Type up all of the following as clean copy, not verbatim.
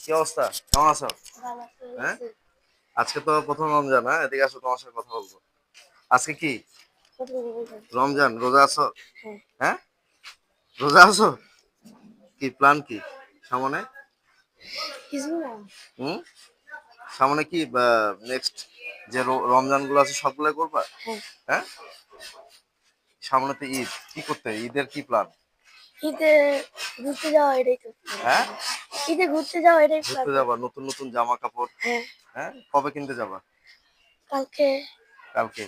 কি অবস্থা, কেমন আছো? হ্যাঁ, আজকে তো প্রথম রমজান। হ্যাঁ, এদিকে আসো, তোমার সাথে কথা বলবো। আজকে কি রমজান? রোজা আছো? হ্যাঁ, রোজা আছো? কি প্ল্যান কি সামনে? হুম, সামনে কি নেক্সট যে রমজান গুলো আছে সবগুলাই করবা? হ্যাঁ, সামনে তো ঈদ, কি করতে, ঈদের কি প্ল্যান? ঈদে ঘুরতে যাওয়া এটাই তো হ্যাঁ, ঈদে ঘুরতে যাওয়া এটাই ঘুরতে যাবা, নতুন নতুন জামা কাপড়। হ্যাঁ, হ্যাঁ, কবে কিনতে যাবা? কালকে কালকে।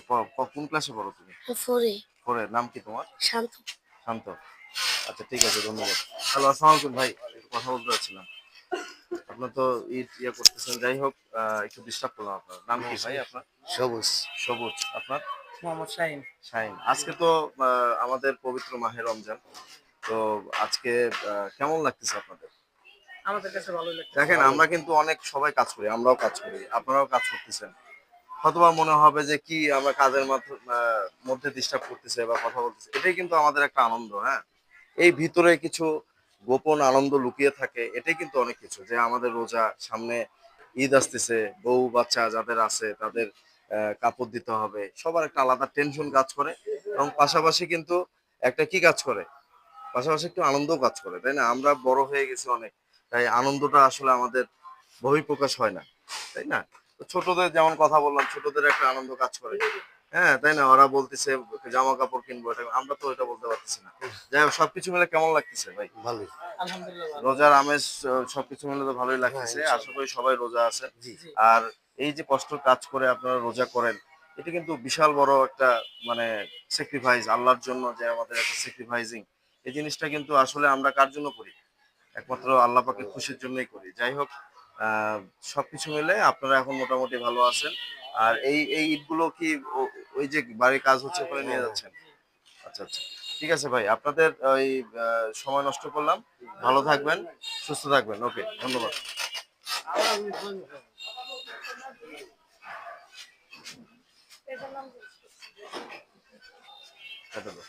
কোন ক্লাসে পড়ো তুমি? ফোরে পরে নাম কি তোমার? শান্ত। শান্ত। আচ্ছা, ঠিক আছে, ধন্যবাদ। হ্যালো, আসসালামু আলাইকুম ভাই, একটু কথা বলতে চাচ্ছিলাম। আপনার তো ঈদ ইয়ে করতেছেন, যাই হোক, একটু ডিস্টার্ব করলাম। আপনার নাম কি ভাই আপনার? সবুজ। সবুজ। আপনার? মোহাম্মদ শাহিন। শাহিন। আজকে তো আমাদের পবিত্র মাহে রমজান। তো আজকে কেমন লাগতেছে আপনাদের? আমাদের কাছে ভালোই লাগছে। দেখেন, আমরা কিন্তু অনেক সবাই কাজ করি, আমরাও কাজ করি, আপনারাও কাজ করতেছেন। হয়তোবা মনে হবে যে কি আমরা কাজের মধ্যে ডিস্টার্ব করতেছে বা কথা বলতেছে, এটাই কিন্তু আমাদের একটা আনন্দ। হ্যাঁ, এই ভিতরে কিছু গোপন আনন্দ লুকিয়ে থাকে, এটাই কিন্তু অনেক কিছু। যে আমাদের রোজা সামনে, ঈদ আসতেছে, বউ বাচ্চা যাদের আছে তাদের কাপড় দিতে হবে, সবার একটা আলাদা টেনশন কাজ করে। এবং পাশাপাশি কিন্তু একটা কি কাজ করে, পাশাপাশি একটু আনন্দও কাজ করে, তাই না? আমরা বড় হয়ে গেছি অনেক, তাই আনন্দটা আসলে আমাদের বহিঃপ্রকাশ হয় না, তাই না? তো ছোটদের যেমন কথা বললাম, ছোটদের একটা আনন্দ কাজ করে। হ্যাঁ, তাই না? ওরা বলতেছে জামা কাপড় কিনবো, এটা আমরা তো এটা বলতে পারতেছি না। যাই হোক, সবকিছু মিলে কেমন লাগতেছে ভাই? ভালোই। আলহামদুলিল্লাহ ভালো। রোজার আমেজ, সবকিছু মিলে তো ভালোই হ্যাঁ, লাগতেছে। আশা ইনশাআল্লাহ। করি সবাই রোজা আছেন। জি। আর এই যে কষ্ট কাজ করে আপনারা রোজা করেন, এটা কিন্তু বিশাল বড় একটা মানে স্যাক্রিফাইস আল্লাহর জন্য, যে আমাদের একটা স্যাক্রিফাইসিং, এই জিনিসটা কিন্তু আসলে আমরা কার জন্য করি? একমাত্র আল্লাহ পাকের খুশির জন্যই করি। যাই হোক, আহ, সবকিছু মিলে আপনারা এখন মোটামুটি ভালো আছেন। আর এই এই ঈদগুলো কি ওই যে বাড়ির কাজ হচ্ছে ওখানে হ্যাঁ, নিয়ে হ্যাঁ। যাচ্ছেন? আচ্ছা, আচ্ছা, ঠিক আছে ভাই, আপনাদের ওই সময় নষ্ট করলাম। ভালো থাকবেন, সুস্থ থাকবেন। ওকে, ধন্যবাদ। এটা তো